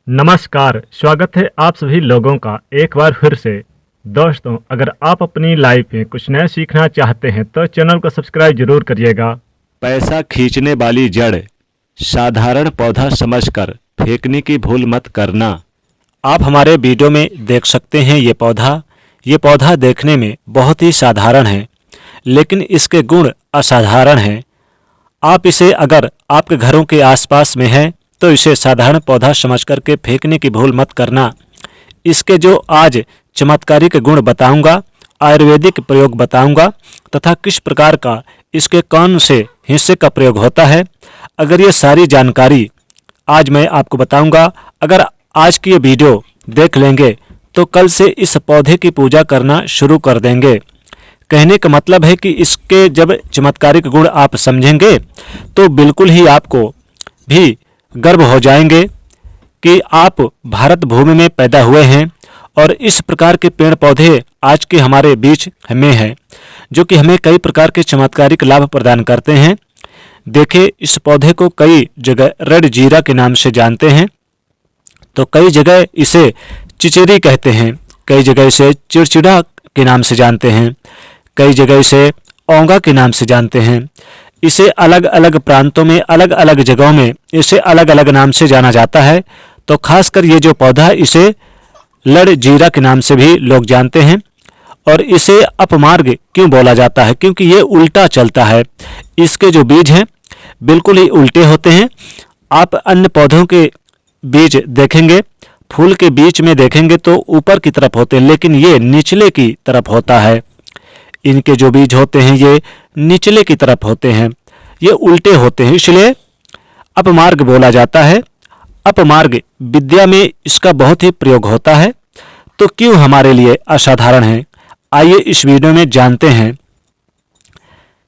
नमस्कार, स्वागत है आप सभी लोगों का एक बार फिर से। दोस्तों, अगर आप अपनी लाइफ में कुछ नया सीखना चाहते हैं तो चैनल को सब्सक्राइब जरूर करिएगा। पैसा खींचने वाली जड़ साधारण पौधा समझकर फेंकने की भूल मत करना। आप हमारे वीडियो में देख सकते हैं ये पौधा देखने में बहुत ही साधारण है, लेकिन इसके गुण असाधारण हैं। आप इसे अगर आपके घरों के आसपास में है तो इसे साधारण पौधा समझकर के फेंकने की भूल मत करना। इसके जो आज चमत्कारिक गुण बताऊंगा, आयुर्वेदिक प्रयोग बताऊंगा तथा किस प्रकार का इसके कौन से हिस्से का प्रयोग होता है, अगर ये सारी जानकारी आज मैं आपको बताऊंगा। अगर आज की ये वीडियो देख लेंगे तो कल से इस पौधे की पूजा करना शुरू कर देंगे। कहने का मतलब है कि इसके जब चमत्कारिक गुण आप समझेंगे तो बिल्कुल ही आपको भी गर्व हो जाएंगे कि आप भारत भूमि में पैदा हुए हैं और इस प्रकार के पेड़ पौधे आज के हमारे बीच में हैं, जो कि हमें कई प्रकार के चमत्कारिक लाभ प्रदान करते हैं। देखिए, इस पौधे को कई जगह रेड जीरा के नाम से जानते हैं, तो कई जगह इसे चिचिरी कहते हैं, कई जगह इसे चिड़चिड़ा के नाम से जानते हैं, कई जगह इसे औंगा के नाम से जानते हैं। इसे अलग अलग प्रांतों में, अलग अलग जगहों में इसे अलग अलग नाम से जाना जाता है। तो खासकर ये जो पौधा है इसे लड़ जीरा के नाम से भी लोग जानते हैं। और इसे अपमार्ग क्यों बोला जाता है? क्योंकि ये उल्टा चलता है। इसके जो बीज हैं बिल्कुल ही उल्टे होते हैं। आप अन्य पौधों के बीज देखेंगे, फूल के बीच में देखेंगे तो ऊपर की तरफ होते हैं, लेकिन ये निचले की तरफ होता है। इनके जो बीज होते हैं ये निचले की तरफ होते हैं, ये उल्टे होते हैं, इसलिए अपमार्ग बोला जाता है। अपमार्ग विद्या में इसका बहुत ही प्रयोग होता है। तो क्यों हमारे लिए असाधारण है, आइए इस वीडियो में जानते हैं।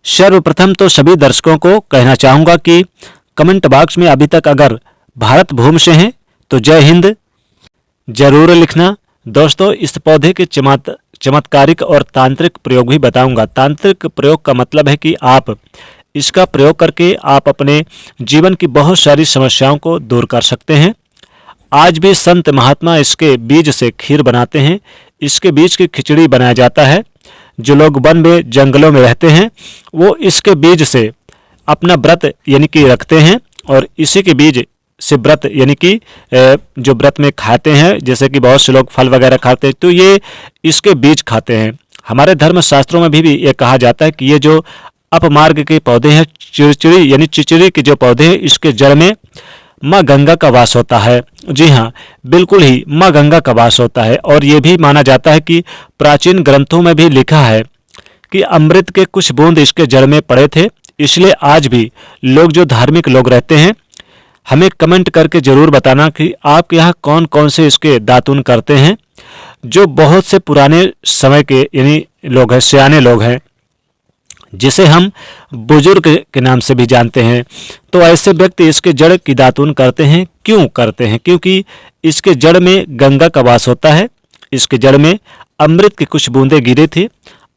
सर्वप्रथम तो सभी दर्शकों को कहना चाहूँगा कि कमेंट बॉक्स में अभी तक अगर भारत भूमि से हैं तो जय हिंद जरूर लिखना। दोस्तों, इस पौधे के चमत्कारिक और तांत्रिक प्रयोग भी बताऊंगा। तांत्रिक प्रयोग का मतलब है कि आप इसका प्रयोग करके आप अपने जीवन की बहुत सारी समस्याओं को दूर कर सकते हैं। आज भी संत महात्मा इसके बीज से खीर बनाते हैं, इसके बीज की खिचड़ी बनाया जाता है। जो लोग वन में जंगलों में रहते हैं वो इसके बीज से अपना व्रत यानी कि रखते हैं और इसी के बीज से व्रत यानी कि जो व्रत में खाते हैं, जैसे कि बहुत से लोग फल वगैरह खाते हैं तो ये इसके बीज खाते हैं। हमारे धर्म शास्त्रों में भी ये कहा जाता है कि ये जो अपमार्ग के पौधे हैं, चिड़चिड़ी यानी चिचिड़ी के जो पौधे हैं, इसके जड़ में माँ गंगा का वास होता है। जी हाँ, बिल्कुल ही माँ गंगा का वास होता है। और ये भी माना जाता है कि प्राचीन ग्रंथों में भी लिखा है कि अमृत के कुछ बूंद इसके जड़ में पड़े थे। इसलिए आज भी लोग जो धार्मिक लोग रहते हैं हमें कमेंट करके ज़रूर बताना कि आपके यहाँ कौन कौन से इसके दातुन करते हैं। जो बहुत से पुराने समय के यानी लोग हैं, सियाने लोग हैं, जिसे हम बुजुर्ग के नाम से भी जानते हैं, तो ऐसे व्यक्ति इसके जड़ की दातुन करते हैं। क्यों करते हैं? क्योंकि इसके जड़ में गंगा का वास होता है, इसके जड़ में अमृत की कुछ बूंदें गिरी थी।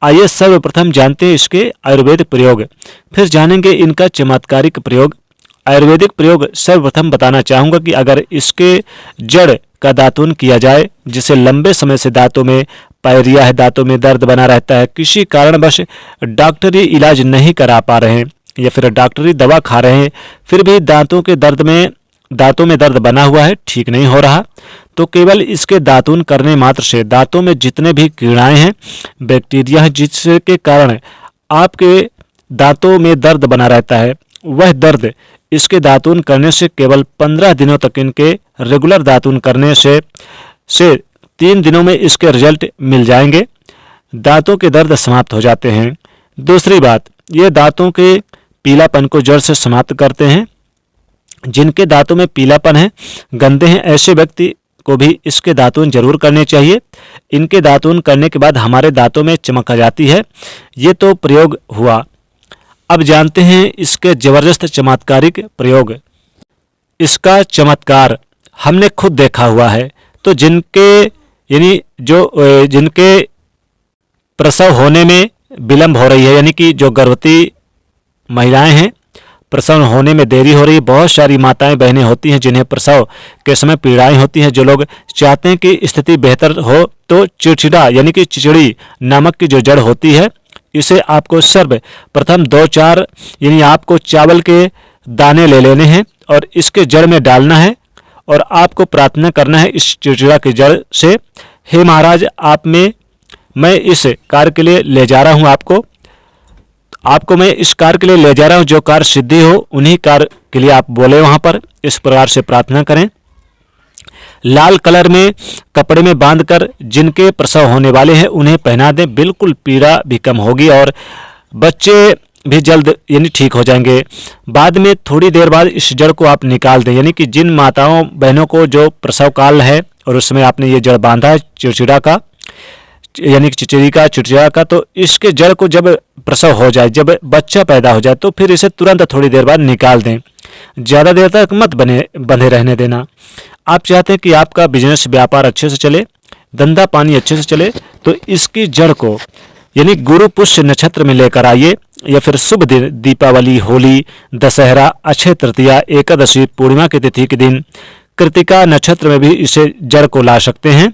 आइए सर्वप्रथम जानते हैं इसके आयुर्वेद प्रयोग, फिर जानेंगे इनका चमत्कारिक प्रयोग। आयुर्वेदिक प्रयोग सर्वप्रथम बताना चाहूँगा कि अगर इसके जड़ का दातुन किया जाए, जिसे लंबे समय से दांतों में पायरिया है, दांतों में दर्द बना रहता है, किसी कारणवश डॉक्टरी इलाज नहीं करा पा रहे हैं या फिर डॉक्टरी दवा खा रहे हैं, फिर भी दांतों में दर्द बना हुआ है, ठीक नहीं हो रहा, तो केवल इसके दातुन करने मात्र से दांतों में जितने भी कीड़ाएं हैं, बैक्टीरिया है, जिसके कारण आपके दांतों में दर्द बना रहता है, वह दर्द इसके दातुन करने से केवल 15 दिनों तक, इनके रेगुलर दातुन करने से 3 दिनों में इसके रिजल्ट मिल जाएंगे। दांतों के दर्द समाप्त हो जाते हैं। दूसरी बात, ये दांतों के पीलापन को जड़ से समाप्त करते हैं। जिनके दांतों में पीलापन है, गंदे हैं, ऐसे व्यक्ति को भी इसके दातुन जरूर करने चाहिए। इनके दातुन करने के बाद हमारे दांतों में चमक आ जाती है। ये तो प्रयोग हुआ। अब जानते हैं इसके जबरदस्त चमत्कारिक प्रयोग। इसका चमत्कार हमने खुद देखा हुआ है। तो जिनके प्रसव होने में विलंब हो रही है, यानी कि जो गर्भवती महिलाएं हैं, प्रसव होने में देरी हो रही है। बहुत सारी माताएं बहनें होती हैं जिन्हें प्रसव के समय पीड़ाएं होती हैं। जो लोग चाहते हैं कि स्थिति बेहतर हो तो चिड़चिड़ा यानी कि चिचड़ी नामक की जो जड़ होती है, इसे आपको सर्वप्रथम 2-4 यानी आपको चावल के दाने ले लेने हैं और इसके जड़ में डालना है और आपको प्रार्थना करना है इस चिड़चिड़ा की जड़ से, हे महाराज आप में मैं इस कार्य के लिए ले जा रहा हूँ, आपको मैं इस कार्य के लिए ले जा रहा हूँ, जो कार्य सिद्धि हो उन्हीं कार्य के लिए आप बोले वहां पर। इस प्रकार से प्रार्थना करें। लाल कलर में कपड़े में बांधकर जिनके प्रसव होने वाले हैं उन्हें पहना दें, बिल्कुल पीड़ा भी कम होगी और बच्चे भी जल्द यानी ठीक हो जाएंगे। बाद में थोड़ी देर बाद इस जड़ को आप निकाल दें, यानी कि जिन माताओं बहनों को जो प्रसव काल है और उसमें आपने ये जड़ बांधा है चिड़चिड़ा का यानी कि चिड़चिड़ा का, तो इसके जड़ को जब प्रसव हो जाए, जब बच्चा पैदा हो जाए तो फिर इसे तुरंत थोड़ी देर बाद निकाल दें। ज़्यादा देर तक मत बंधे रहने देना। आप चाहते हैं कि आपका बिजनेस व्यापार अच्छे से चले, धंधा पानी अच्छे से चले, तो इसकी जड़ को यानी गुरु पुष्य नक्षत्र में लेकर आइए या फिर शुभ दिन दीपावली, होली, दशहरा, अक्षय तृतीया, एकादशी, पूर्णिमा की तिथि के दिन, कृतिका नक्षत्र में भी इसे जड़ को ला सकते हैं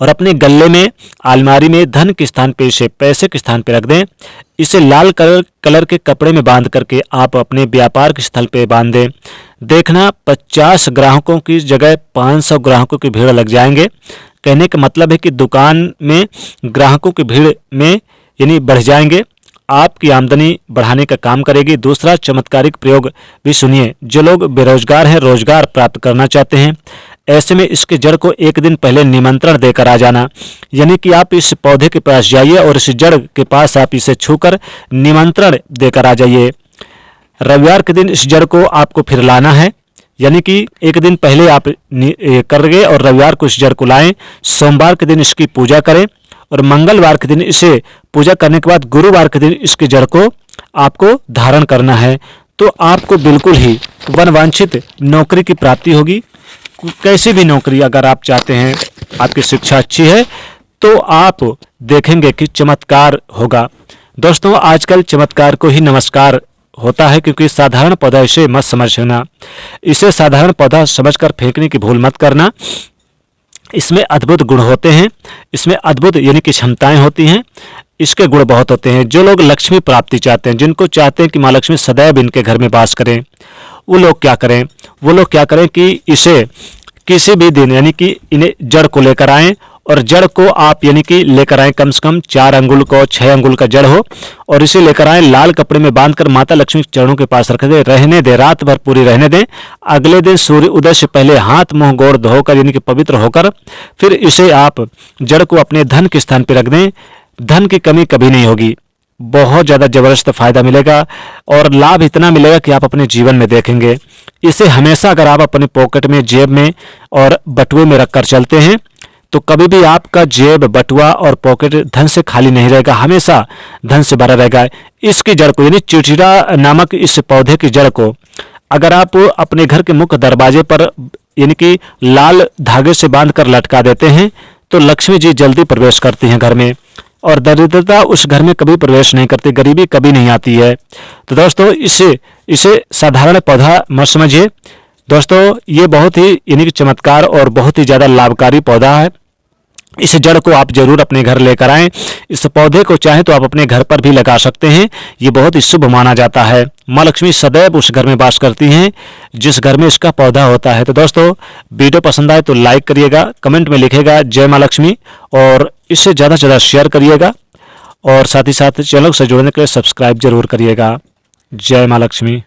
और अपने गले में, अलमारी में धन के स्थान पे, इसे पैसे के स्थान पे रख दें। इसे लाल कलर के कपड़े में बांध करके आप अपने व्यापार के स्थल पे बांध दें। देखना 50 ग्राहकों की जगह 500 ग्राहकों की भीड़ लग जाएंगे। कहने का मतलब है कि दुकान में ग्राहकों की भीड़ में यानी बढ़ जाएंगे, आपकी आमदनी बढ़ाने का काम करेगी। दूसरा चमत्कारिक प्रयोग भी सुनिए। जो लोग बेरोजगार हैं, रोजगार प्राप्त करना चाहते हैं, ऐसे में इसके जड़ को एक दिन पहले निमंत्रण देकर आ जाना, यानी कि आप इस पौधे के पास जाइए और इस जड़ के पास आप इसे छूकर निमंत्रण देकर आ जाइए। रविवार के दिन इस जड़ को आपको फिर लाना है, यानी कि एक दिन पहले आप कर गए और रविवार को इस जड़ को लाएं। सोमवार के दिन इसकी पूजा करें और मंगलवार के दिन इसे पूजा करने के बाद गुरुवार के दिन इसकी जड़ को आपको धारण करना है। तो आपको बिल्कुल ही मनवांछित नौकरी की प्राप्ति होगी। कैसी भी नौकरी अगर आप चाहते हैं, आपकी शिक्षा अच्छी है, तो आप देखेंगे कि चमत्कार होगा। दोस्तों आजकल चमत्कार को ही नमस्कार होता है, क्योंकि साधारण पौधा इसे मत समझना, इसे साधारण पौधा समझकर फेंकने की भूल मत करना। इसमें अद्भुत गुण होते हैं, इसमें अद्भुत यानी कि क्षमताएं होती हैं, इसके गुण बहुत होते हैं। जो लोग लक्ष्मी प्राप्ति चाहते हैं, जिनको चाहते हैं कि माँ लक्ष्मी सदैव इनके घर में वास करें, वो लोग क्या करें, कि इसे किसी भी दिन यानी कि इन्हें जड़ को लेकर आएं और जड़ को आप यानी कि लेकर आएं, कम से कम 4 अंगुल को 6 अंगुल का जड़ हो और इसे लेकर आएं, लाल कपड़े में बांधकर माता लक्ष्मी के चरणों के पास रख दे, रहने दे, रात भर पूरी रहने दें। अगले दिन सूर्य उदय से पहले हाथ मुंह गोड़ धोकर यानी कि पवित्र होकर फिर इसे आप जड़ को अपने धन के स्थान पर रख दें। धन की कमी कभी नहीं होगी, बहुत ज़्यादा ज़बरदस्त फायदा मिलेगा और लाभ इतना मिलेगा कि आप अपने जीवन में देखेंगे। इसे हमेशा अगर आप अपने पॉकेट में, जेब में और बटुए में रखकर चलते हैं तो कभी भी आपका जेब, बटुआ और पॉकेट धन से खाली नहीं रहेगा, हमेशा धन से भरा रहेगा। इसकी जड़ को यानी चिड़चिड़ा नामक इस पौधे की जड़ को अगर आप अपने घर के मुख्य दरवाजे पर यानी कि लाल धागे से बांधकर लटका देते हैं तो लक्ष्मी जी जल्दी प्रवेश करती हैं घर में और दरिद्रता उस घर में कभी प्रवेश नहीं करती, गरीबी कभी नहीं आती है। तो दोस्तों इसे साधारण पौधा मत समझिए। दोस्तों ये बहुत ही यानी कि चमत्कार और बहुत ही ज़्यादा लाभकारी पौधा है। इस जड़ को आप जरूर अपने घर लेकर आएं। इस पौधे को चाहे तो आप अपने घर पर भी लगा सकते हैं, ये बहुत ही शुभ माना जाता है। माँ लक्ष्मी सदैव उस घर में वास करती हैं जिस घर में इसका पौधा होता है। तो दोस्तों वीडियो पसंद आए तो लाइक करिएगा, कमेंट में लिखिएगा जय माँ लक्ष्मी और इससे ज़्यादा से ज़्यादा शेयर करिएगा और साथ ही साथ चैनल से जुड़ने के लिए सब्सक्राइब जरूर करिएगा। जय माँ लक्ष्मी।